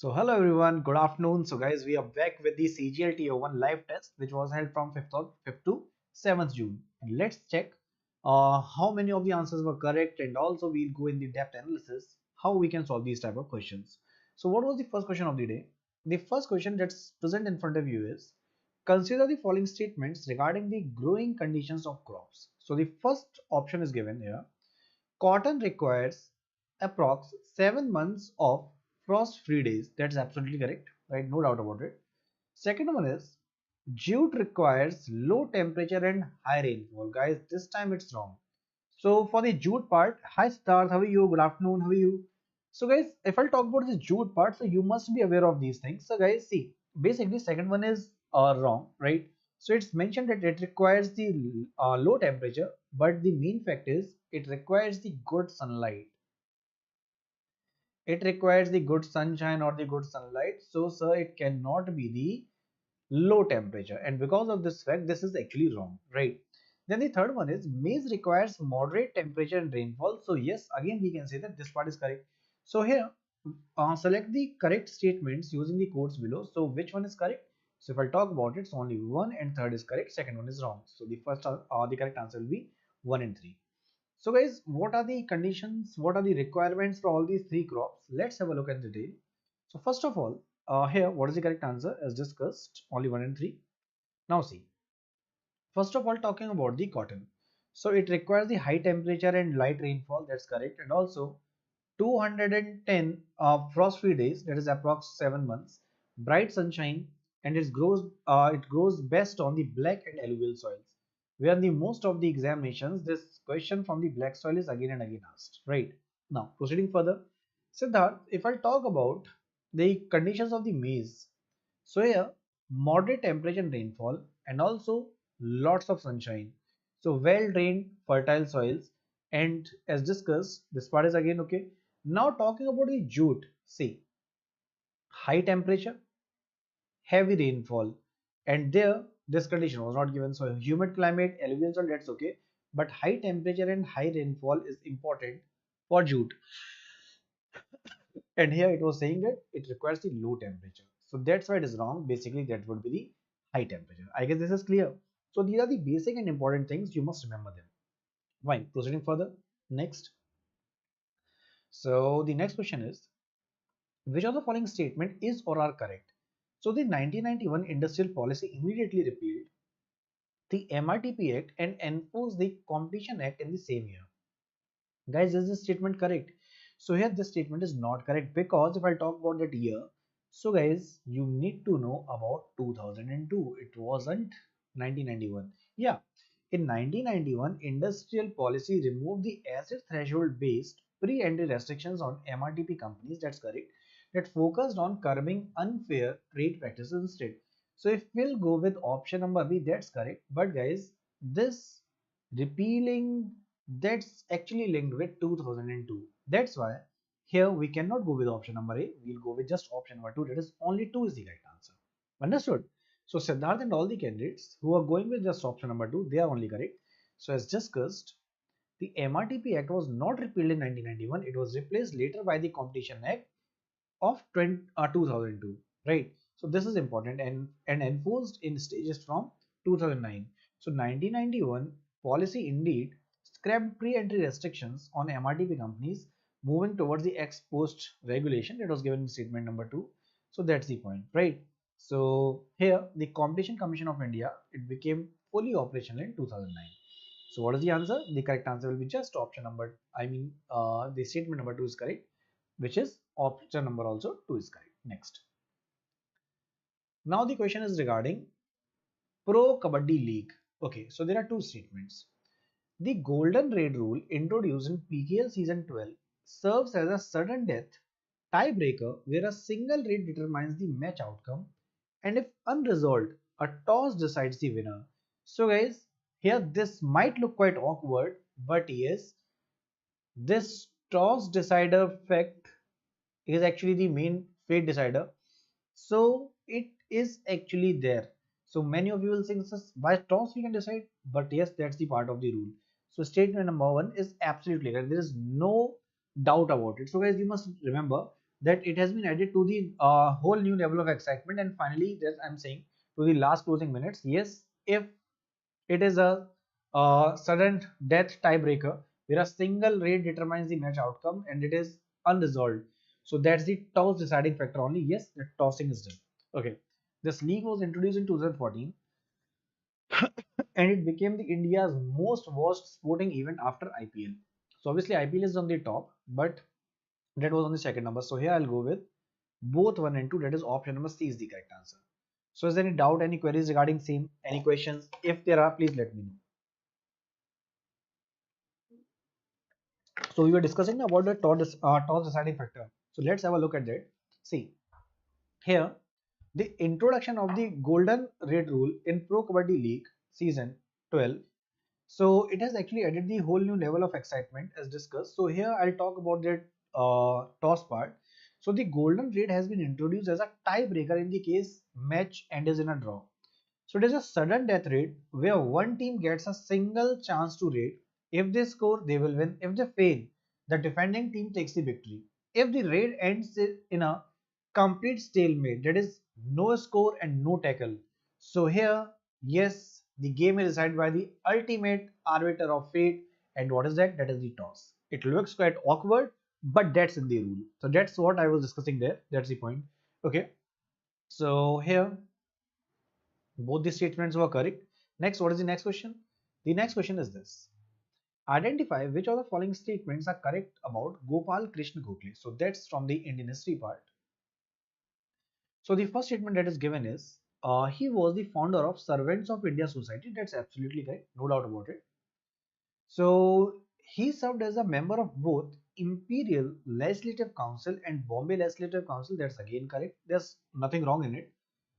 So hello everyone, good afternoon. So guys, we are back with the CGL Tier 1 live test which was held from 5th to 7th June. And let's check how many of the answers were correct, and also we'll go in the depth analysis how we can solve these type of questions. So what was the first question of the day? The first question that's present in front of you is, consider the following statements regarding the growing conditions of crops. So the first option is given here. Cotton requires approx 7 months of frost-free days. That's absolutely correct, right? No doubt about it. Second one is jute requires low temperature and high rainfall. Guys, this time it's wrong. So for the jute part, hi Siddharth, how are you? Good afternoon, how are you? So guys, if I'll talk about the jute part, so you must be aware of these things. So guys, see, basically second one is wrong, right? So it's mentioned that it requires the low temperature, but the main fact is it requires the good sunlight. It requires the good sunshine or the good sunlight. So sir, it cannot be the low temperature, and because of this fact this is actually wrong, right? Then the third one is maize requires moderate temperature and rainfall. So yes, again we can say that this part is correct. So here select the correct statements using the codes below. So which one is correct? So if I talk about it, so only one and third is correct, second one is wrong. So the first the correct answer will be 1 and 3. So guys, what are the conditions, what are the requirements for all these three crops? Let's have a look at the detail. So first of all, here what is the correct answer? As discussed, only 1 and 3. Now see, first of all, talking about the cotton. So it requires the high temperature and light rainfall, that's correct, and also 210 frost-free days, that is approx 7 months, bright sunshine, and it grows best on the black and alluvial soils. Where the most of the examinations, this question from the black soil is again and again asked, right? Now proceeding further, Siddharth, if I talk about the conditions of the maize, so here moderate temperature and rainfall, and also lots of sunshine. So well drained, fertile soils, and as discussed, this part is again okay. Now talking about the jute, see, high temperature, heavy rainfall, and there this condition was not given. So humid climate, alluvial soil, that's okay, but high temperature and high rainfall is important for jute. And here it was saying that it requires the low temperature. So that's why it is wrong. Basically, that would be the high temperature. I guess this is clear. So these are the basic and important things. You must remember them. Fine. Proceeding further. Next. So the next question is, which of the following statement is or are correct? So the 1991 Industrial Policy immediately repealed the MRTP Act and enforced the Competition Act in the same year. Guys, is this statement correct? So here this statement is not correct, because if I talk about that year, so guys, you need to know about 2002. It wasn't 1991. Yeah, in 1991 industrial policy removed the asset threshold based pre-entry restrictions on MRTP companies, that's correct, that focused on curbing unfair trade practices instead. So if we'll go with option number B, that's correct, but guys, this repealing, that's actually linked with 2002. That's why here we cannot go with option number A. We'll go with just option number 2. That is only 2 is the right answer. Understood? So Siddharth and all the candidates who are going with just option number 2, they are only correct. So as discussed, the MRTP Act was not repealed in 1991. It was replaced later by the Competition Act of 2002. Right? So this is important, and enforced in stages from 2009. So 1991 policy indeed scrapped pre-entry restrictions on MRTP companies, moving towards the ex post regulation that was given in statement number 2. So that's the point, right? So here the Competition Commission of India, it became fully operational in 2009. So what is the answer? The correct answer will be just option number, the statement number 2 is correct, which is option number also 2 is correct. Next. Now the question is regarding Pro Kabaddi League. Okay, so there are two statements. The golden raid rule introduced in PKL season 12 serves as a sudden death tiebreaker where a single raid determines the match outcome, and if unresolved, a toss decides the winner. So guys, here this might look quite awkward, but yes, this toss decider fact is actually the main fate decider. So it is actually there. So many of you will think by toss we can decide, but yes, that's the part of the rule. So statement number 1 is absolutely correct. There is no doubt about it. So guys, you must remember that it has been added to the whole new level of excitement. And finally, that I'm saying to the last closing minutes, yes, if it is a sudden death tiebreaker where a single raid determines the match outcome and it is unresolved, so that's the toss deciding factor only. Yes, the tossing is done. Okay, this league was introduced in 2014 and it became the India's most watched sporting event after IPL. So obviously IPL is on the top, but that was on the second number. So here I'll go with both 1 and 2, that is option number C is the correct answer. So is there any doubt, any queries regarding same, any questions? If there are, please let me know. So we were discussing about the toss deciding factor. So let's have a look at that. See, here the introduction of the golden rate rule in Pro Kabaddi League season 12. So it has actually added the whole new level of excitement as discussed. So here I'll talk about that toss part. So the golden rate has been introduced as a tiebreaker in the case match ends in a draw. So it is a sudden death rate where one team gets a single chance to rate. If they score, they will win. If they fail, the defending team takes the victory. If the raid ends in a complete stalemate, that is no score and no tackle. So here, yes, the game is decided by the ultimate arbiter of fate. And what is that? That is the toss. It looks quite awkward, but that's in the rule. So that's what I was discussing there. That's the point. Okay. So here both the statements were correct. Next, what is the next question? The next question is this. Identify which of the following statements are correct about Gopal Krishna Gokhale. So that's from the Indian history part. So the first statement that is given is, he was the founder of Servants of India Society. That's absolutely correct, no doubt about it. So he served as a member of both Imperial Legislative Council and Bombay Legislative Council. That's again correct. There's nothing wrong in it.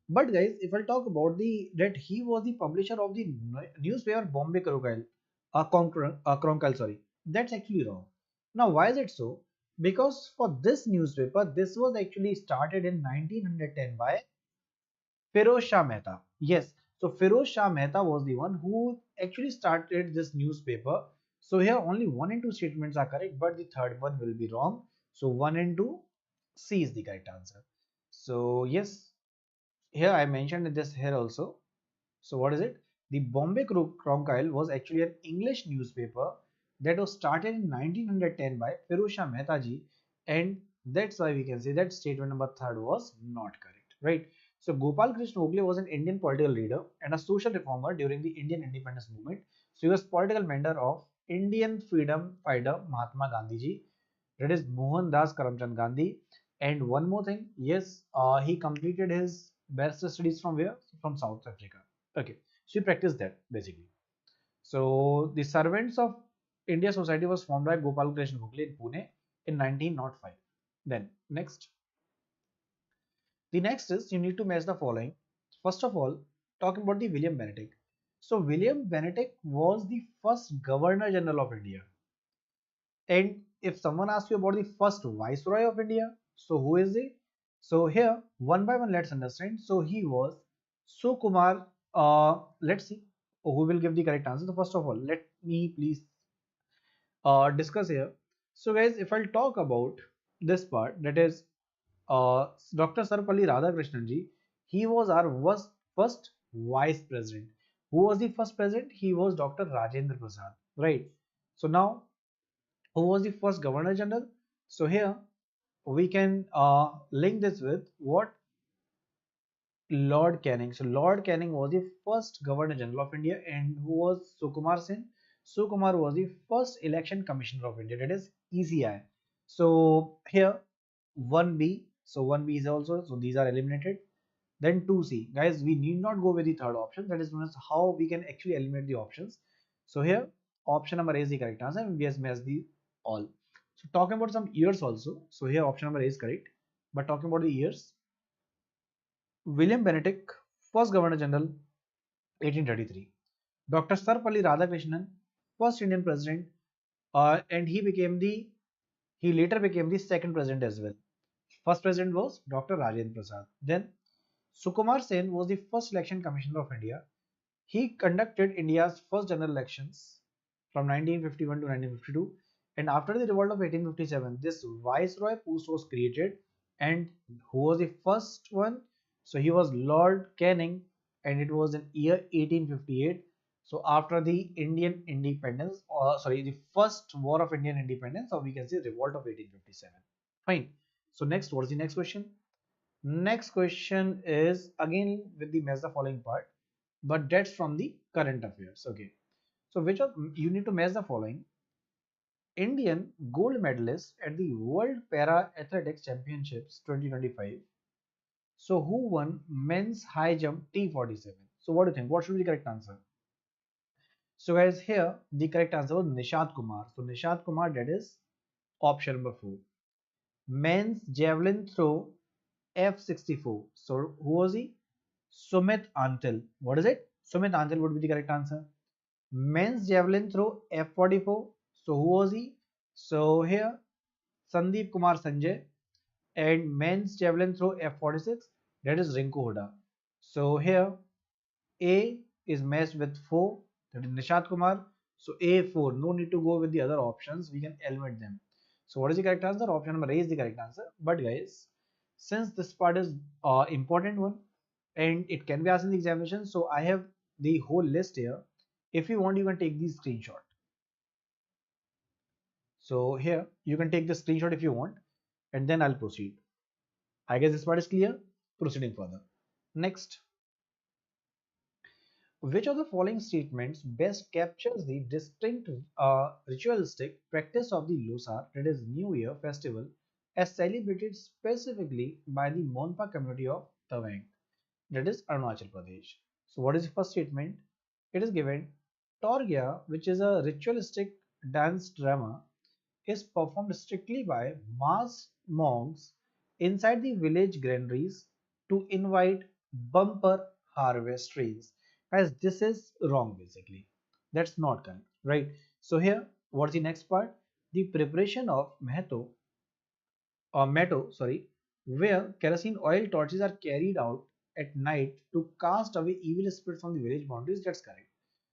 But guys, if I talk about the that he was the publisher of the newspaper Bombay Chronicle, Chronicle, sorry, that's actually wrong. Now, why is it so? Because for this newspaper, this was actually started in 1910 by Firoz Shah Mehta. Yes, so Firoz Shah Mehta was the one who actually started this newspaper. So here only 1 and 2 statements are correct, but the third one will be wrong. So 1 and 2, C is the correct answer. So yes, here I mentioned this here also. So what is it? The Bombay Chronicle was actually an English newspaper that was started in 1910 by Firoz Shah Mehta ji, and that's why we can say that statement number third was not correct, right? So Gopal Krishna Gokhale was an Indian political leader and a social reformer during the Indian independence movement. So he was political mentor of Indian freedom fighter Mahatma Gandhi ji, that is Mohandas Karamchand Gandhi. And one more thing, yes, he completed his bachelor studies from where? From South Africa. Okay, so he practiced that basically. So the Servants of India Society was formed by Gopal Krishna Gokhale in Pune in 1905. Then next, the next is you need to match the following. First of all, talking about the William Bentinck. So William Bentinck was the first Governor General of India. And if someone asks you about the first Viceroy of India, so who is he? So here, one by one, let's understand. So he was Sukumar. Let's see who will give the correct answer. So first of all, let me please discuss here. So guys, if I'll talk about this part, that is Dr. Sarvapalli Radhakrishnan ji, he was our first vice president. Who was the first president? He was Dr. Rajendra Prasad, right? So now, who was the first Governor General? So here we can link this with what? Lord Canning. So Lord Canning was the first Governor General of India, and who was Sukumar Sen? Sukumar was the first Election Commissioner of India, that is ECI. So here 1B, so 1B is also, so these are eliminated. Then 2C, guys, we need not go with the third option, that is known as how we can actually eliminate the options. So here option number A is the correct answer, and we has matched the all. So talking about some years also, so here option number A is correct, but talking about the years, William Bentinck, first Governor General, 1833. Dr. Sarvapalli Radhakrishnan, first Indian President, and he later became the second president as well. First president was Dr. Rajendra Prasad. Then Sukumar Sen was the first election commissioner of India. He conducted India's first general elections from 1951 to 1952. And after the revolt of 1857, this viceroy post was created, And who was the first one? So he was Lord Canning, and it was in year 1858. So after the Indian independence, or sorry, the first war of Indian independence, or we can say revolt of 1857. Fine. So next, what is the next question? Next question is again with the match the following part, but that's from the current affairs. Okay. So which of you need to match the following: Indian gold medalist at the World Para Athletics Championships 2025. So who won men's high jump T47? So what do you think? What should be the correct answer? So guys, here the correct answer was Nishad Kumar. So Nishad Kumar, that is option number 4. Men's javelin throw F64. So who was he? Sumit Antil. What is it? Sumit Antil would be the correct answer. Men's javelin throw F44. So who was he? So here Sandeep Kumar Sanjay. And men's javelin throw F46, that is Rinku Huda. So here A is matched with 4, that is Nishad Kumar. So A4, no need to go with the other options, we can eliminate them. So what is the correct answer? Option number A is the correct answer. But guys, since this part is important one and it can be asked in the examination, so I have the whole list here. If you want, you can take the screenshot. So here you can take the screenshot if you want, and then I'll proceed. I guess this part is clear. Proceeding further. Next, which of the following statements best captures the distinct ritualistic practice of the Losar, that is New Year festival, as celebrated specifically by the Monpa community of Tawang, that is Arunachal Pradesh? So, what is the first statement? It is given Torgya, which is a ritualistic dance drama, is performed strictly by masked monks inside the village granaries to invite bumper harvest rains. Guys, this is wrong basically. That's not correct, right? So here, what's the next part? The preparation of meadow, where kerosene oil torches are carried out at night to cast away evil spirits from the village boundaries. That's correct.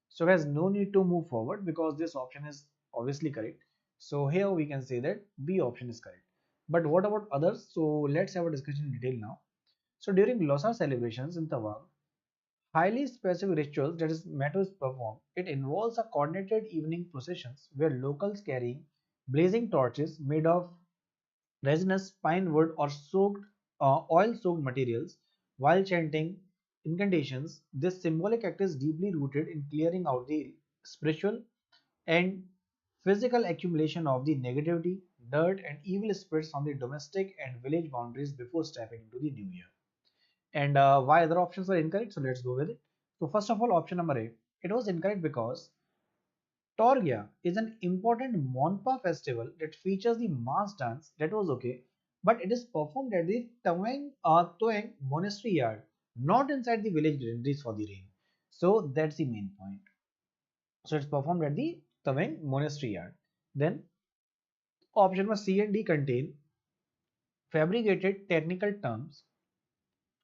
So guys, no need to move forward because this option is obviously correct. So here we can say that B option is correct. But what about others? So let's have a discussion in detail now. So during Losar celebrations in Tawang, highly specific rituals, that is Meadow, is performed. It involves a coordinated evening processions where locals carrying blazing torches made of resinous pine wood or oil-soaked materials while chanting incantations. This symbolic act is deeply rooted in clearing out the spiritual and physical accumulation of the negativity, dirt, and evil spirits from the domestic and village boundaries before stepping into the new year. And why other options are incorrect? So let's go with it. So first of all, option number A, it was incorrect because Torgya is an important Monpa festival that features the mass dance. That was okay, but it is performed at the Toeng monastery yard, not inside the village granaries for the rain. So that's the main point. So it's performed at the Toeng monastery yard. Then option number C and D contain fabricated technical terms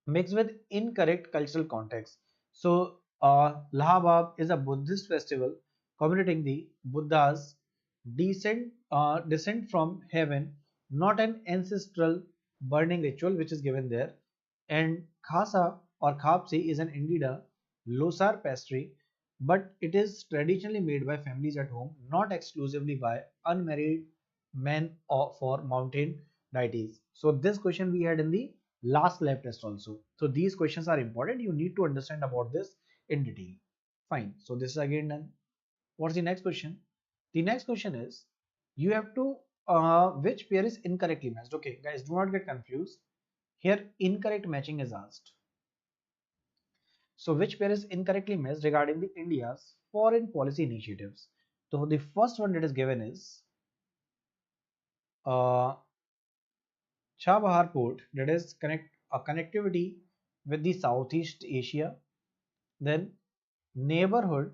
mixed with incorrect cultural context. So, Lahabab is a Buddhist festival commemorating the Buddha's descent from heaven, not an ancestral burning ritual which is given there. And Khasa or Khapsi is an indeed a Losar pastry, but it is traditionally made by families at home, not exclusively by unmarried men or for mountain deities. So this question we had in the last lab test also. So these questions are important. You need to understand about this in detail. Fine. So this is again done. What's the next question? The next question is you have to which pair is incorrectly matched. Okay, guys, do not get confused. Here incorrect matching is asked. So which pair is incorrectly matched regarding the India's foreign policy initiatives? So the first one that is given is uh, Chabahar Port, that is a connectivity with the Southeast Asia. Then neighborhood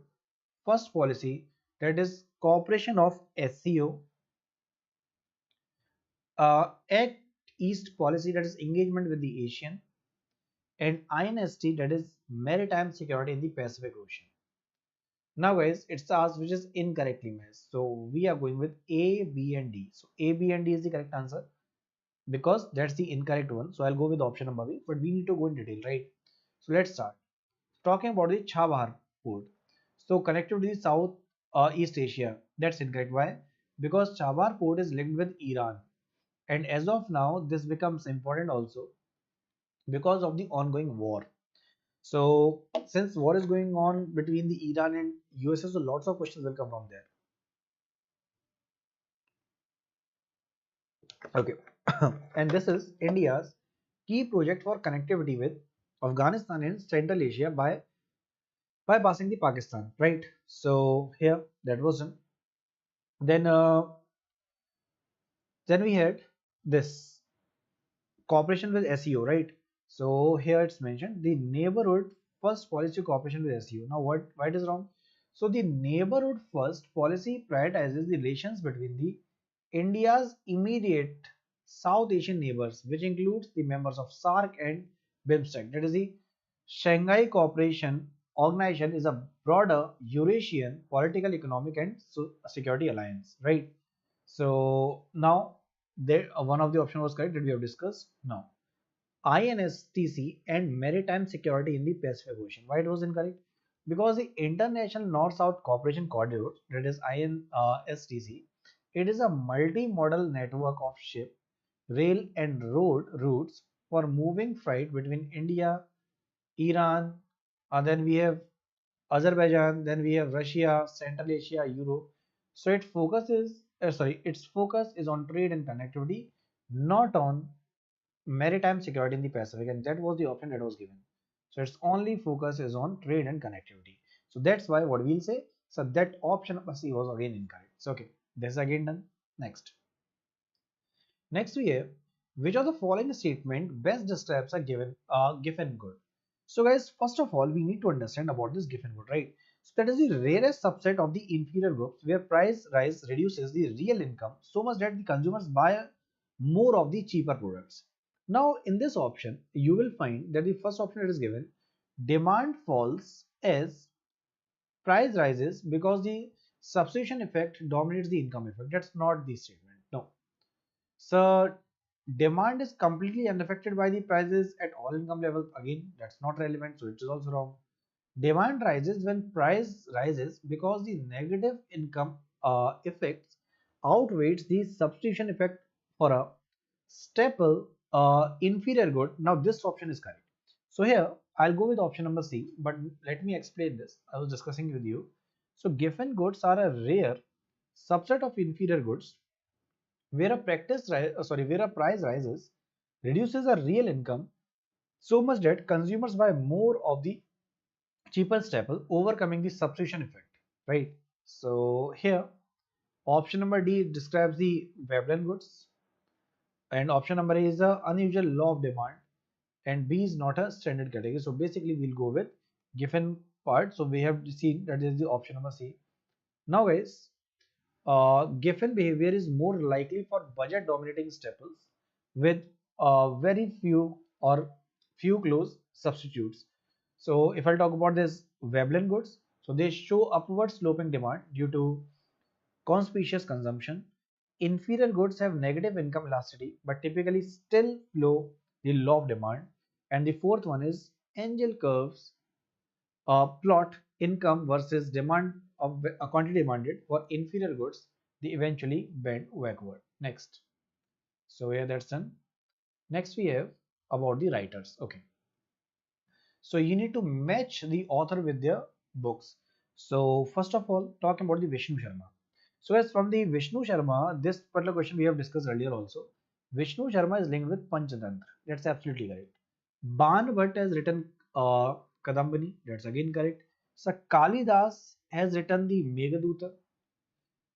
first policy, that is cooperation of SCO. Act East policy, that is engagement with the Asian. And INST, that is maritime security in the Pacific Ocean. Now guys, it's asked which is incorrectly matched. So we are going with A, B and D. So A, B and D is the correct answer. because that's the incorrect one. So I'll go with option number B, but we need to go in detail, right? So let's start. Talking about the Chabahar port. So connected to the South East Asia. That's incorrect. Why? Because Chabahar port is linked with Iran. And as of now, this becomes important also because of the ongoing war. So since war is going on between the Iran and USA, so lots of questions will come from there. Okay. And this is India's key project for connectivity with Afghanistan and Central Asia by bypassing the Pakistan, right? So here that was done. Then then we had this cooperation with SEO, right? So here it's mentioned the neighborhood first policy cooperation with SEO. Now what why it is wrong? So the neighborhood first policy prioritizes the relations between the India's immediate South Asian neighbors, which includes the members of SAARC and BIMSTEC. That is the Shanghai Cooperation Organization is a broader Eurasian political, economic, and security alliance, right? So now there one of the option was correct that we have discussed. Now INSTC and maritime security in the Pacific Ocean. Why it was incorrect? Because the International North-South Cooperation Corridor, that is INSTC, it is a multi-modal network of ship, rail, and road routes for moving freight between India, Iran, and then we have Azerbaijan, then we have Russia, Central Asia, Europe. So its focus is on trade and connectivity, not on maritime security in the Pacific, and that was the option that was given. So its only focus is on trade and connectivity. So that's why what we'll say. So that option number C was again incorrect. So okay, this is again done. Next. Next we have which of the following statement best describes a given good. So guys, first of all, we need to understand about this given good, right? So that is the rarest subset of the inferior groups where price rise reduces the real income so much that the consumers buy more of the cheaper products. Now in this option, you will find that the first option that is given, demand falls as price rises because the substitution effect dominates the income effect. That's not the statement. No. So demand is completely unaffected by the prices at all income levels. Again, that's not relevant, so it is also wrong. Demand rises when price rises because the negative income effects outweighs the substitution effect for a staple inferior good. Now this option is correct. So here I'll go with option number C, but let me explain this. I was discussing with you. So given goods are a rare subset of inferior goods where where a price rises reduces a real income so much that consumers buy more of the cheaper staple, overcoming the substitution effect, right? So here option number D describes the Veblen goods, and option number A is the unusual law of demand, and B is not a standard category. So basically we'll go with given part. So we have seen that is the option number C. Now guys, given behavior is more likely for budget dominating staples with very few close substitutes. So if I talk about this Veblen goods, so they show upward sloping demand due to conspicuous consumption. Inferior goods have negative income elasticity but typically still flow the law of demand. And the fourth one is angel curves plot income versus demand of a quantity demanded for inferior goods, they eventually bend backward. Next. So yeah, that's done. Next we have about the writers. Okay. So you need to match the author with their books. So first of all, talking about the Vishnu Sharma. So as from the Vishnu Sharma, this particular question we have discussed earlier also. Vishnu Sharma is linked with Panchatantra. That's absolutely correct. Ban Bhatt has written Kadambini. That's again correct. So Kalidas has written the Meghaduta,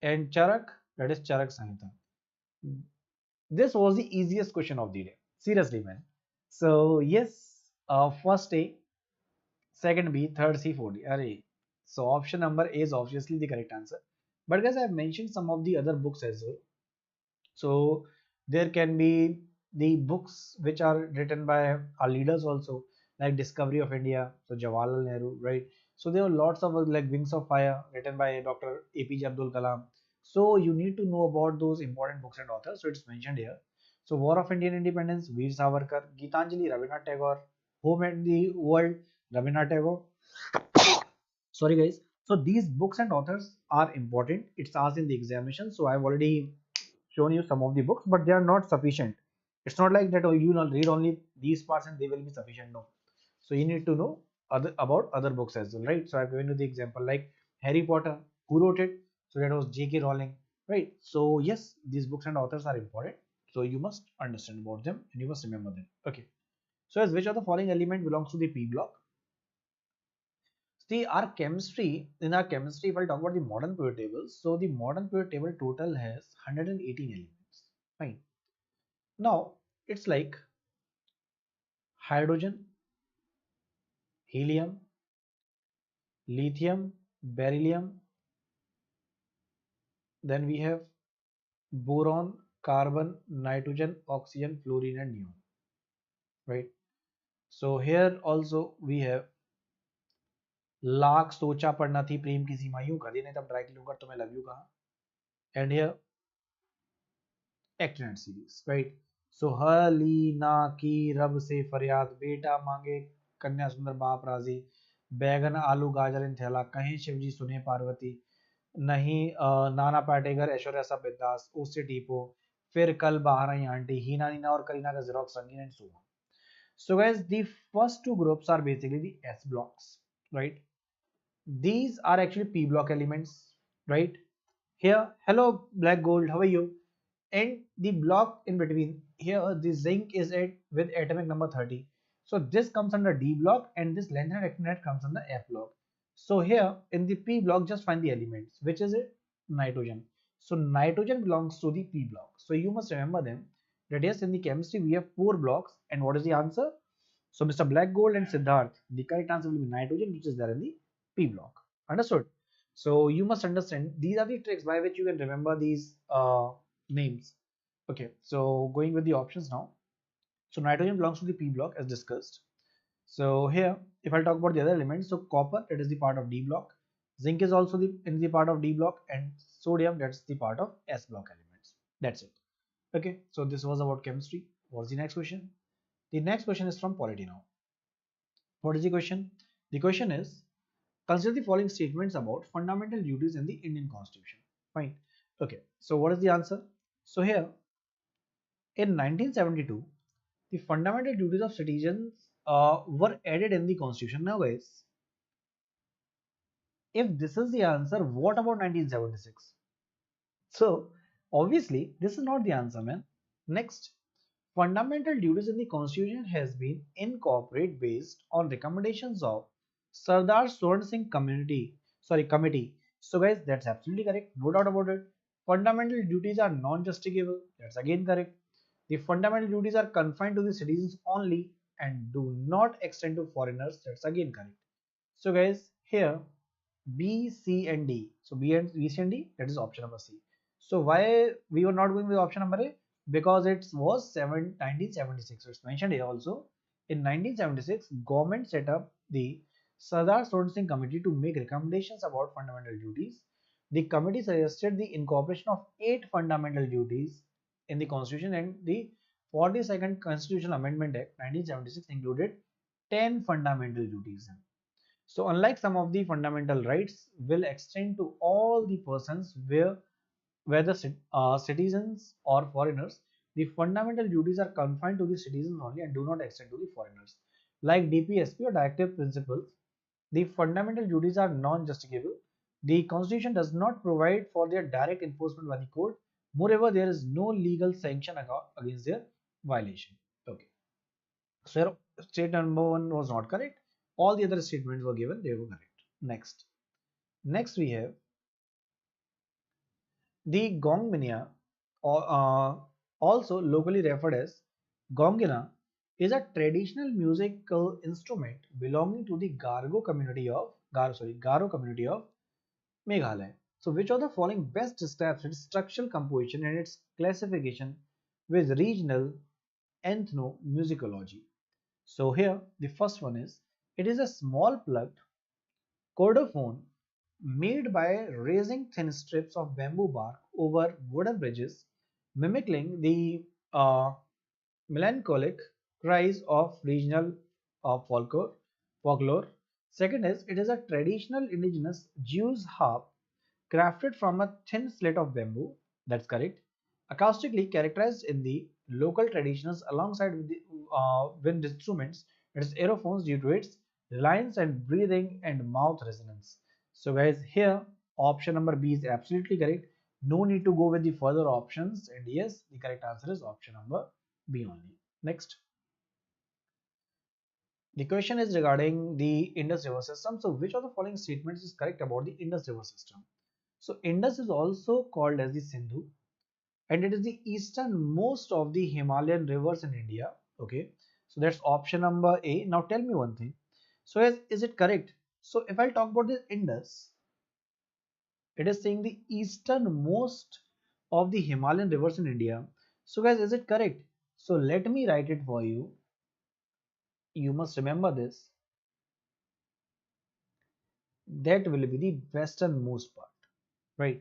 and Charak, that is Charak Samhita. This was the easiest question of the day. Seriously, man. So yes, first A, second B, third C, fourth D. Array. So option number A is obviously the correct answer. But guys, I have mentioned some of the other books as well. So there can be the books which are written by our leaders also, like Discovery of India, so Jawaharlal Nehru, right? So there are lots of like Wings of Fire written by Dr. APJ Abdul Kalam. So you need to know about those important books and authors. So it's mentioned here. So War of Indian Independence, Veer Savarkar. Gitanjali, Rabindranath Tagore. Home and the World, Rabindranath Tagore. Sorry guys. So these books and authors are important. It's asked in the examination. So I've already shown you some of the books, but they are not sufficient. It's not like that, oh, you will read only these parts and they will be sufficient. No. So you need to know about other books as well, right? So I've given you the example like Harry Potter. Who wrote it? So that was J.K. Rowling, right? So yes, these books and authors are important. So you must understand about them and you must remember them. Okay. So as which of the following element belongs to the P block? See, in our chemistry, if I talk about the modern period table, so the modern period table total has 118 elements. Fine. Now, it's like hydrogen, helium, lithium, beryllium, then we have boron, carbon, nitrogen, oxygen, fluorine and neon, right? So here also we have lakh सोचा पढ़ना थी प्रेम की सीमा यूं कर नहीं तब dry लूंगा तो मैं लव यू कहा एंड हियर एक्टेंट सीरीज राइट सो हलीना की रब से फरियाद बेटा मांगे कन्या सुंदर बाप राजी बैगन आलू गाजर इन थैला कहीं शिवजी सुने पार्वती नहीं नाना पाटेकर ऐश्वर्या सा बिंदास उससे टीपो फिर कल बाहर आई आंटी हीना नीना और करीना का जेरोक्स रंगीन and so on. So guys, the first two groups are basically the S blocks, right? These are actually P block elements, right? Here, hello black gold, how are you? And the block in between here, the zinc is at with atomic number 30. So this comes under D block and this lanthanide actinide comes under F block. So here in the P block, just find the elements. Which is it? Nitrogen. So nitrogen belongs to the P block. So you must remember them that yes, in the chemistry we have 4 blocks and what is the answer? So Mr. Black Gold and Siddharth, the correct answer will be nitrogen, which is there in the P block. Understood? So you must understand these are the tricks by which you can remember these names. Okay, so going with the options now. So nitrogen belongs to the P block as discussed. So here, if I talk about the other elements, so copper, it is the part of D block. Zinc is also in the part of D block, and sodium, that's the part of S block elements. That's it. Okay, so this was about chemistry. What's the next question? The next question is from polity now. What is the question? The question is, consider the following statements about fundamental duties in the Indian Constitution. Fine. Okay, so what is the answer? So here, in 1972, the fundamental duties of citizens were added in the Constitution. Now guys, if this is the answer, what about 1976? So obviously, this is not the answer, man. Next, fundamental duties in the Constitution has been incorporated based on recommendations of Sardar Swaran Singh Committee. So guys, that's absolutely correct. No doubt about it. Fundamental duties are non-justicable. That's again correct. The fundamental duties are confined to the citizens only and do not extend to foreigners. That's again correct. So guys, here B, C and D. So B, C and D, that is option number C. So why we were not going with option number A? Because it was 1976. So it's mentioned here also. In 1976, government set up the Sardar Swaran Singh Committee to make recommendations about fundamental duties. The committee suggested the incorporation of 8 fundamental duties in the constitution, and the 42nd Constitutional Amendment Act 1976 included 10 fundamental duties. So unlike some of the fundamental rights will extend to all the persons whether citizens or foreigners, the fundamental duties are confined to the citizens only and do not extend to the foreigners. Like DPSP or directive principles, the fundamental duties are non-justiciable. The constitution does not provide for their direct enforcement by the court. Moreover, there is no legal sanction against their violation. Okay. So state number 1 was not correct. All the other statements were given, they were correct. Next we have the gongminia, or also locally referred as gongina, is a traditional musical instrument belonging to the Garo community of Meghalaya. So which of the following best describes its structural composition and its classification with regional ethnomusicology? So here the first one is, it is a small plugged cordophone made by raising thin strips of bamboo bark over wooden bridges, mimicking the uh, melancholic cries of regional folklore. Second is it is a traditional indigenous Jews harp crafted from a thin slit of bamboo. That's correct. Acoustically characterized in the local traditions alongside with the wind instruments, it is aerophones due to its reliance and breathing and mouth resonance. So guys, here option number B is absolutely correct. No need to go with the further options, and yes, the correct answer is option number B only. Next, the question is regarding the Indus River system. So which of the following statements is correct about the Indus River system? So Indus is also called as the Sindhu, and it is the easternmost of the Himalayan rivers in India. Okay, so that's option number A. Now tell me one thing. So is it correct? So if I talk about the Indus, it is saying the easternmost of the Himalayan rivers in India. So guys, is it correct? So let me write it for you. You must remember this. That will be the westernmost part, right?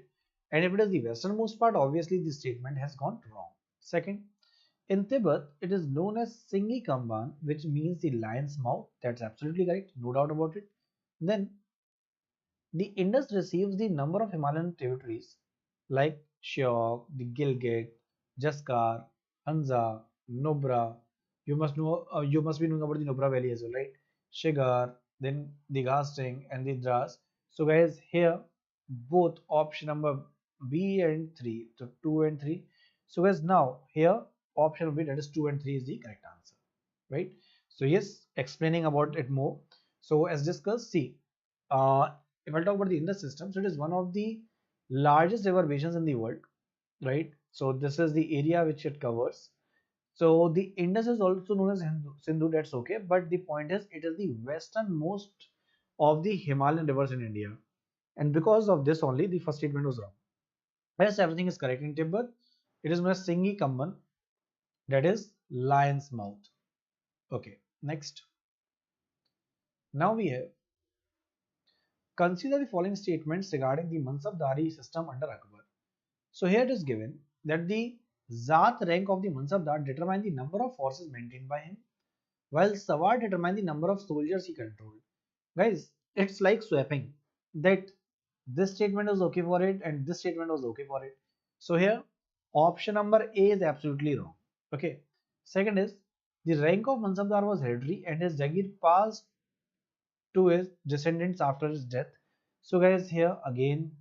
And if it is the westernmost part, obviously the statement has gone wrong. Second, in Tibet, it is known as Singi Kamban, which means the lion's mouth. That's absolutely correct, no doubt about it. Then the Indus receives the number of Himalayan territories like Shyok, the Gilgit, Jaskar, Hanza, Nubra. You must be knowing about the Nubra Valley as well, right? Shigar, then the Gasting and the Dras. So guys, here both option number B and 3, so 2 and 3. So guys, now here option B, that is 2 and 3 is the correct answer, right? So yes, explaining about it more. So as discussed, see, if I talk about the Indus system, so it is one of the largest river basins in the world, right? So this is the area which it covers. So the Indus is also known as Sindhu, that's okay. But the point is, it is the westernmost of the Himalayan rivers in India. And because of this only, the first statement was wrong. Yes, everything is correct in Tibet. It is known as Singi Kamban, that is lion's mouth. Okay, next. Now we have consider the following statements regarding the Mansabdari system under Akbar. So here it is given that the Zat rank of the Mansabdar determine the number of forces maintained by him, while Sawar determine the number of soldiers he controlled. Guys, it's like swapping, that this statement was okay for it and this statement was okay for it. So here option number A is absolutely wrong. Okay. Second is the rank of Mansabdar was hereditary and his Jagir passed to his descendants after his death. So guys, here again,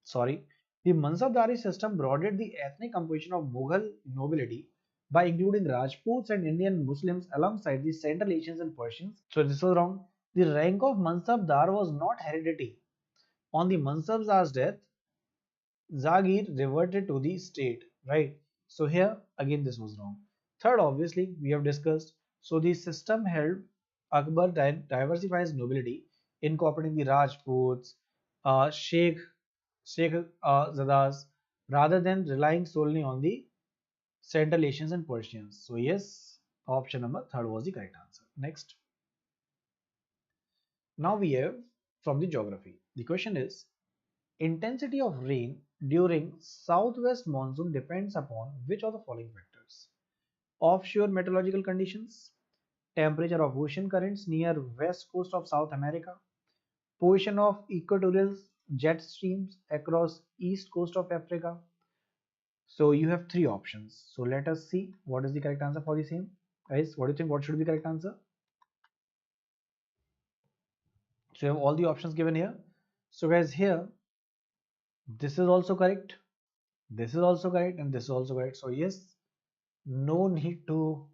sorry, the Mansabdari system broadened the ethnic composition of Mughal nobility by including Rajputs and Indian Muslims alongside the Central Asians and Persians. So this was wrong. The rank of Mansabdar was not hereditary. On the Mansabdar's death, Zagir reverted to the state, right? So here again this was wrong. Third, obviously we have discussed. So the system helped Akbar diversifies nobility, incorporating the Rajputs, Sheikh Zadas, rather than relying solely on the Central Asians and Persians. So yes, option number third was the correct answer. Next, now we have from the geography. The question is, intensity of rain during southwest monsoon depends upon which of the following factors? Offshore meteorological conditions, temperature of ocean currents near west coast of South America, position of equatorial jet streams across east coast of Africa. So you have three options. So let us see what is the correct answer for the same. Guys, what do you think? What should be the correct answer? So you have all the options given here. So guys, here this is also correct. This is also correct, and this is also correct. So yes, no need to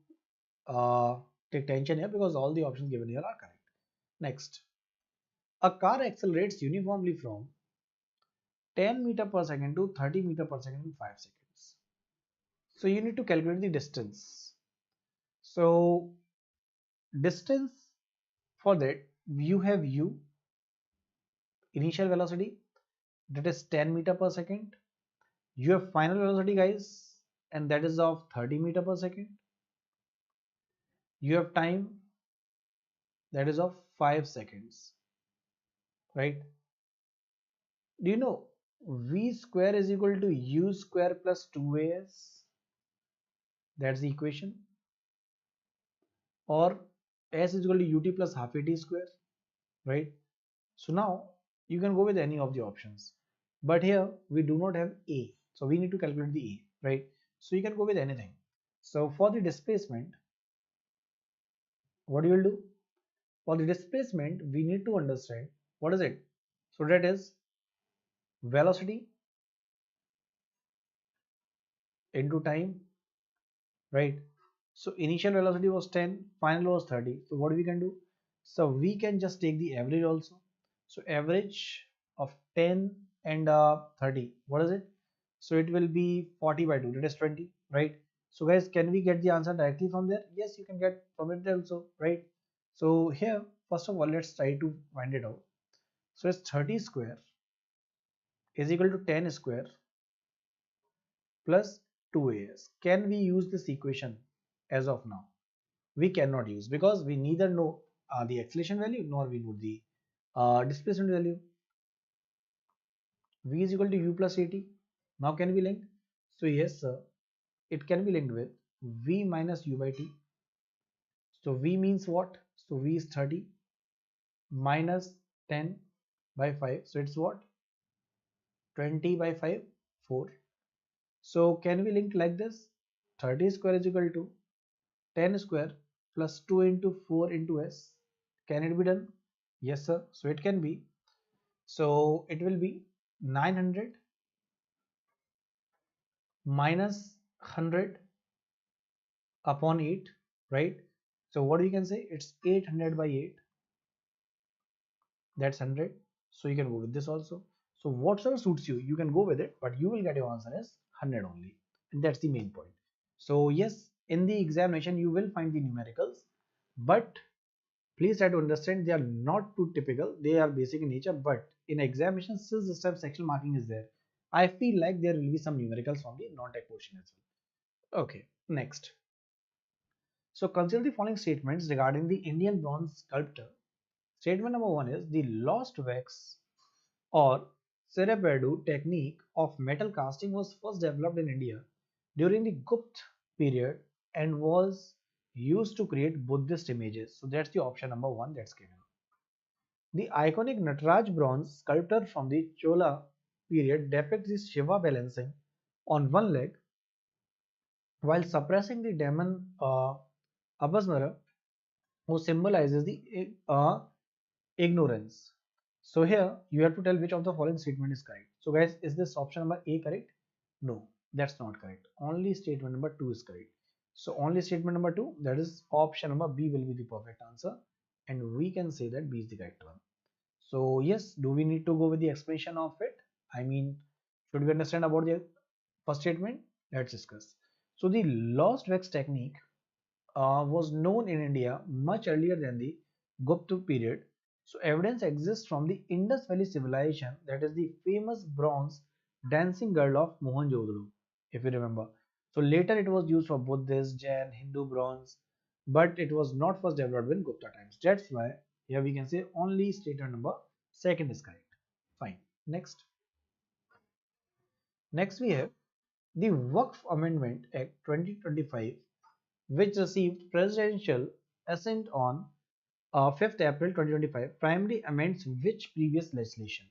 take tension here because all the options given here are correct. Next, a car accelerates uniformly from 10 meter per second to 30 meter per second in 5 seconds. So you need to calculate the distance. So distance, for that you have u, initial velocity, that is 10 meter per second. You have final velocity, guys, and that is of 30 meter per second. You have time, that is of 5 seconds, right? Do you know v square is equal to u square plus 2as? That's the equation. Or S is equal to ut plus half at square, right? So now you can go with any of the options, but here we do not have A, so we need to calculate the A, right? So you can go with anything. So for the displacement, what you will do? For the displacement, we need to understand what is it. So that is velocity into time, right? So initial velocity was 10, final was 30. So what we can do? So we can just take the average also. So average of 10 and 30, what is it? So it will be 40 by 2, that is 20, right? So guys, can we get the answer directly from there? Yes, you can get from it also, right? So here, first of all, let's try to find it out. So it's 30 square is equal to 10 square plus 2as. Can we use this equation as of now? We cannot use because we neither know the acceleration value nor we know the displacement value. V is equal to u plus at. Now can we link? So yes, sir, it can be linked with v minus u by t. So v means what? So v is 30 minus 10 by 5. So it's what? 20 by 5, 4. So can we link like this? 30 square is equal to 10 square plus 2 into 4 into s. Can it be done? Yes, sir. So it can be. So it will be 900 minus 100 upon 8, right? So what we can say? It's 800 by 8. That's 100. So you can go with this also. So whatever suits you, you can go with it, but you will get your answer as 100 only. And that's the main point. So yes, in the examination, you will find the numericals, but please try to understand they are not too typical. They are basic in nature, but in examination, since this type sectional marking is there, I feel like there will be some numericals from the non-tech portion as well. Okay, next. So consider the following statements regarding the Indian bronze sculptor. Statement number one is the lost wax or Cerebredu technique of metal casting was first developed in India during the Gupta period and was used to create Buddhist images. So that's the option number one that's given. The iconic Nataraj bronze sculpture from the Chola period depicts the Shiva balancing on one leg while suppressing the demon Abasmara, who symbolizes the ignorance. So here you have to tell which of the following statement is correct. So guys, is this option number A correct? No, that's not correct. Only statement number 2 is correct. So only statement number 2, that is option number B, will be the perfect answer, and we can say that B is the correct one. So yes, do we need to go with the explanation of it? I mean, should we understand about the first statement? Let's discuss. So the lost wax technique was known in India much earlier than the Gupta period. So evidence exists from the Indus Valley civilization, that is the famous bronze dancing girl of Mohenjo-daro, if you remember. So later it was used for Buddhist, Jain, Hindu bronze, but it was not first developed in Gupta times. That's why here we can say only statement number second is correct. Fine. Next. Next we have the Waqf Amendment Act 2025, which received presidential assent on 5th April 2025, primarily amends which previous legislation?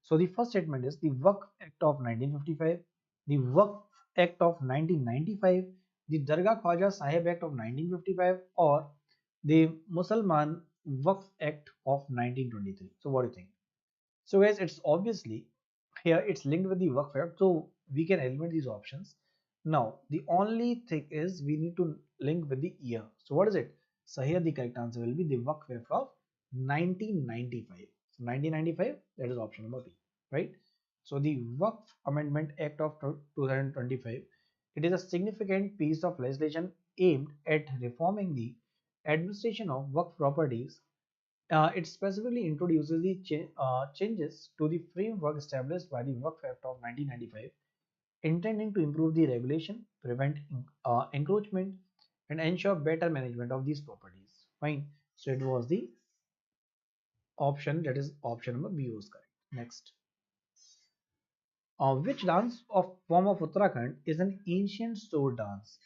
So the first statement is the Waqf Act of 1955, the Waqf Act of 1995, the Dargah Khwaja Sahib Act of 1955, or the Musalman Waqf Act of 1923. So what do you think? So guys, it's obviously here it's linked with the Waqf Act, so we can eliminate these options. Now the only thing is we need to link with the year. So what is it? So here the correct answer will be the Waqf Act of 1995. So 1995, that is option number B, right? So the Waqf Amendment Act of 2025, it is a significant piece of legislation aimed at reforming the administration of Waqf properties. It specifically introduces the changes to the framework established by the Waqf Act of 1995, intending to improve the regulation, prevent encroachment, and ensure better management of these properties. Fine. So it was the option, that is option number B was correct. Next. Which dance of form of Uttarakhand is an ancient sword dance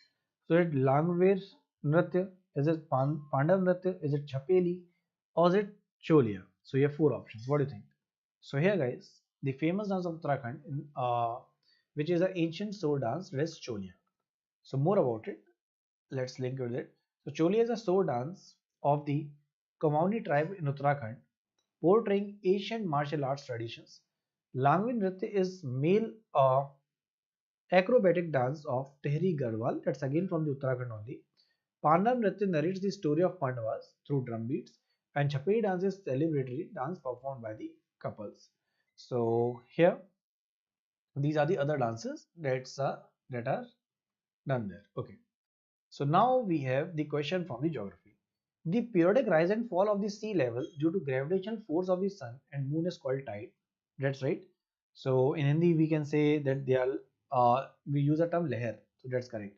So is it Langveer Nritya? Is it Pandav Nritya? Is it Chapeli? Or is it Cholia? So you have four options. What do you think? So here guys, the famous dance of Uttarakhand, which is an ancient sword dance, that is Cholia. So more about it, let's link with it. So Cholia is a sword dance of the Kumaoni tribe in Uttarakhand, portraying ancient martial arts traditions. Langvin Nritya is male acrobatic dance of Tehri Garhwal, that's again from the Uttarakhand only. Pandav Nritya narrates the story of Pandavas through drum beats, and Chapeli dance is celebratory dance performed by the couples. So here, these are the other dances that are done there. Okay. So now we have the question from the geography. The periodic rise and fall of the sea level due to gravitational force of the sun and moon is called tide. That's right. So in Hindi we can say that they are we use the term leher. So that's correct.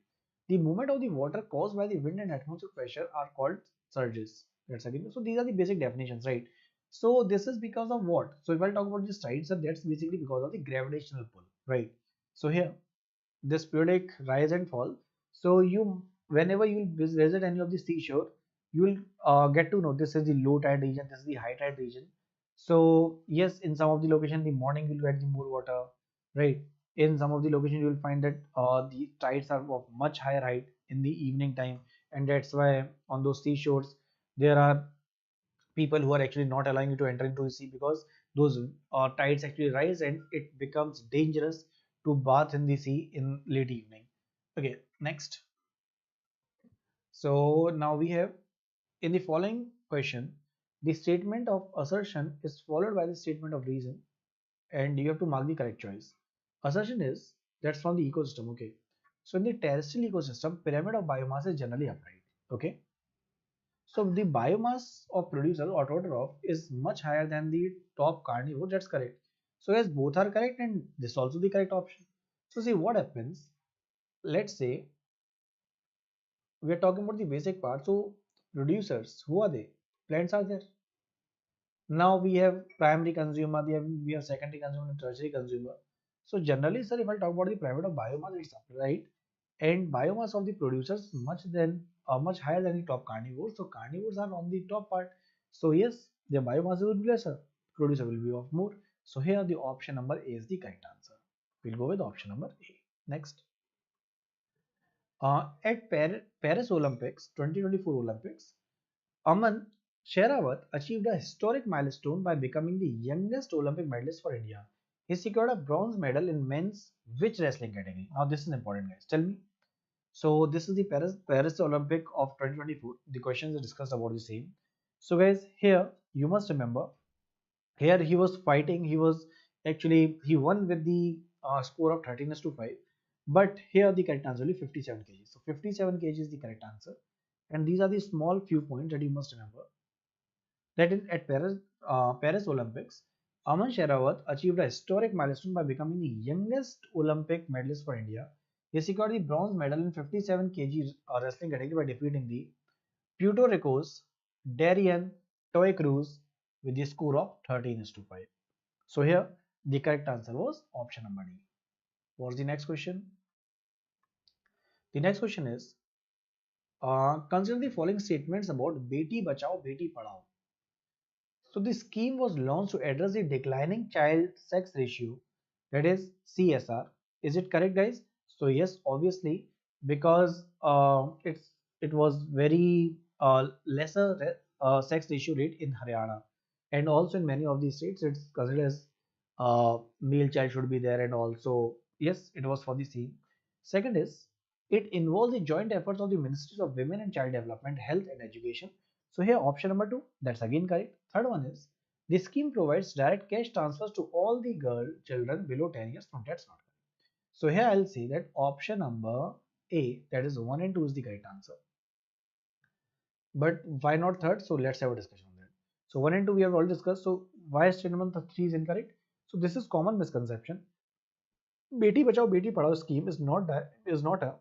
The movement of the water caused by the wind and atmospheric pressure are called surges. That's again. So these are the basic definitions, right? So this is because of what? So if I talk about the tides, so that's basically because of the gravitational pull, right? So here this periodic rise and fall. So you, whenever you will visit any of the seashore, you will get to know this is the low tide region, this is the high tide region. So yes, in some of the location, the morning you'll get the more water, right? In some of the location, you will find that the tides are of much higher height in the evening time, and that's why on those seashores there are people who are actually not allowing you to enter into the sea because those tides actually rise and it becomes dangerous to bath in the sea in late evening. Okay, next. So now we have in the following question, the statement of assertion is followed by the statement of reason, and you have to mark the correct choice. Assertion is that's from the ecosystem. Okay, so in the terrestrial ecosystem, pyramid of biomass is generally upright. Okay, so the biomass of producer or total of is much higher than the top carnivore. That's correct. So yes, both are correct, and this is also the correct option. So see what happens. Let's say we are talking about the basic part. So producers, who are they? Plants are there. Now we have primary consumer, we have secondary consumer and tertiary consumer. So generally, sir, if I talk about the pyramid of biomass, it's upright, and biomass of the producers much higher than the top carnivores. So carnivores are on the top part. So yes, their biomass will be lesser. Producer will be of more. So here the option number A is the correct answer. We'll go with option number A. Next. At Paris Olympics 2024 Olympics, Aman Sherawat achieved a historic milestone by becoming the youngest Olympic medalist for India. He secured a bronze medal in men's which wrestling category? Now this is important, guys. Tell me. So this is the Paris Olympic of 2024. The questions are discussed about the same. So guys, here you must remember. Here he was fighting. He won with the score of 13-5. But here the correct answer is 57 kg. So 57 kg is the correct answer. And these are the small few points that you must remember that at Paris Olympics, Aman Sherawat achieved a historic milestone by becoming the youngest Olympic medalist for India. He secured the bronze medal in 57 kg wrestling category by defeating the Puerto Rico's Darian Toy Cruz with the score of 13-5. So here the correct answer was option number D. What's the next question? The next question is consider the following statements about Beti Bachao Beti Padhao. So the scheme was launched to address the declining child sex ratio, that is CSR. Is it correct, guys? So yes, obviously, because it was very lesser sex ratio rate in Haryana, and also in many of these states, it's considered as male child should be there, and also yes, it was for the same. Second is it involves the joint efforts of the Ministries of Women and Child Development, Health and Education. So here option number 2, that's again correct. Third one is the scheme provides direct cash transfers to all the children below 10 years. No, that's not correct. So here I'll say that option number A, that is 1 and 2 is the correct answer. But why not third? So let's have a discussion on that. So 1 and 2 we have already discussed. So why statement 3 is incorrect? So this is common misconception. Beti Bachao Beti Padhao scheme is not a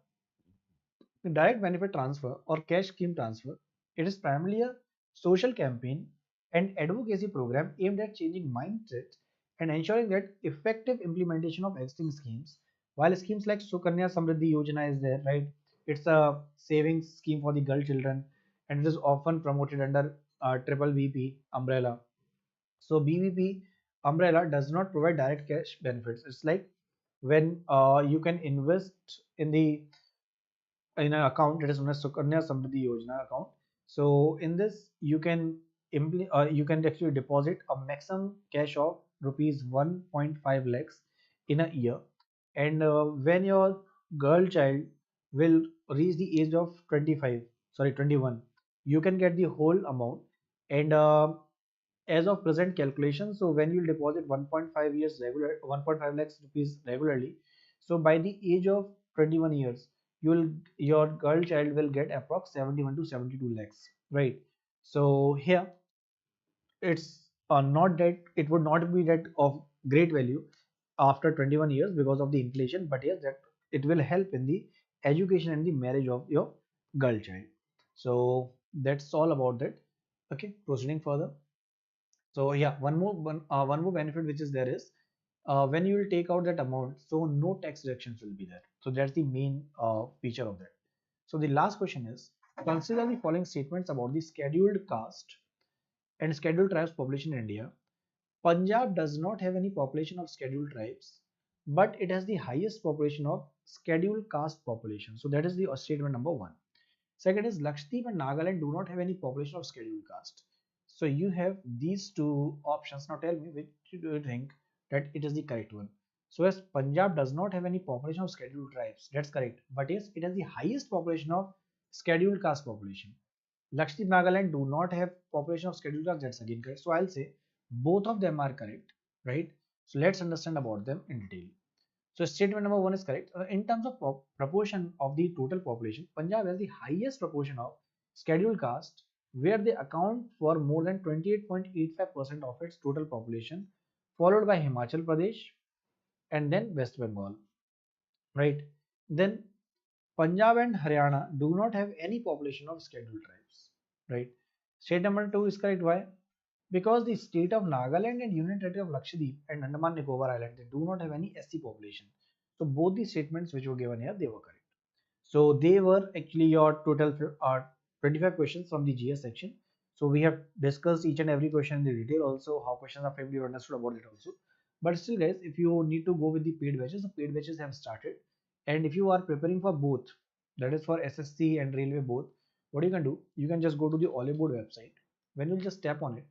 direct benefit transfer or cash scheme transfer. It is primarily a social campaign and advocacy program aimed at changing mindsets and ensuring that effective implementation of existing schemes. While schemes like Sukanya Samriddhi Yojana is there, right? It's a savings scheme for the girl children, and it is often promoted under triple VP umbrella. So BVP umbrella does not provide direct cash benefits. It's like when you can invest in the in an account that is known as Sukanya Samriddhi Yojana account. So in this you can actually deposit a maximum cash of rupees 1.5 lakhs in a year, and when your girl child will reach the age of 25, sorry 21, you can get the whole amount. And as of present calculation, so when you deposit 1.5 years regular 1.5 lakhs rupees regularly, so by the age of 21 years your girl child will get approx 71 to 72 lakhs, right? So here it's not that it would not be that of great value after 21 years because of the inflation, but yes, that it will help in the education and the marriage of your girl child. So that's all about that. Okay, proceeding further. So yeah, one more benefit which is there is when you will take out that amount, so no tax deductions will be there. So that's the main feature of that. So the last question is, consider the following statements about the scheduled caste and scheduled tribes population in India. Punjab does not have any population of scheduled tribes, but it has the highest population of scheduled caste population. So that is the statement number one. Second is Lakshadweep and Nagaland do not have any population of scheduled caste. So you have these two options. Now tell me which do you think that it is the correct one. So yes, Punjab does not have any population of scheduled tribes. That's correct. But yes, it has the highest population of scheduled caste population. Lakshadweep Nagaland do not have population of scheduled caste. That's again correct. So I'll say both of them are correct, right? So let's understand about them in detail. So statement number one is correct. In terms of proportion of the total population, Punjab has the highest proportion of scheduled caste, where they account for more than 28.85% of its total population, followed by Himachal Pradesh and then West Bengal. Right? Then Punjab and Haryana do not have any population of scheduled tribes. Right? State number two is correct. Why? Because the state of Nagaland and Union Territory of Lakshadweep and Andaman Nicobar Island, they do not have any SC population. So both the statements which were given here, they were correct. So they were actually your total 25 questions from the GS section. So we have discussed each and every question in the detail, also how questions are framed, you understood about it also. But still guys, if you need to go with the paid batches, the paid batches have started. And if you are preparing for both, that is for SSC and railway both, what you can do, you can just go to the Oliveboard website. When you just tap on it,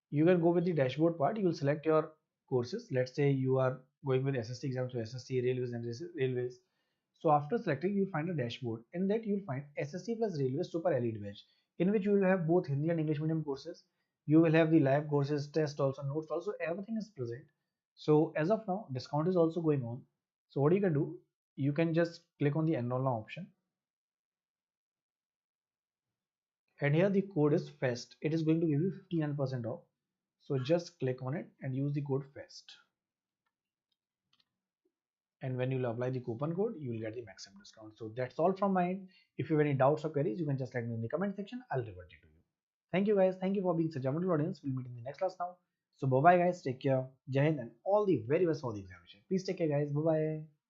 you can go with the dashboard part. You will select your courses. Let's say you are going with SSC exams, so SSC railways and railways. So after selecting, you'll find a dashboard. In that you'll find SSC plus railways super elite batch, in which you will have both Hindi and English medium courses. You will have the live courses, test also, notes also, everything is present. So as of now, discount is also going on. So what you can do, you can just click on the enroll now option, and here the code is FEST. It is going to give you 59% off. So just click on it and use the code FEST. And when you'll apply the coupon code, you will get the maximum discount. So that's all from my end. If you have any doubts or queries, you can just let me in the comment section. I'll revert it to you. Thank you guys. Thank you for being such a wonderful audience. We'll meet in the next class now. So bye bye guys. Take care. Jai Hind and all the very best for the examination. Please take care guys. Bye bye.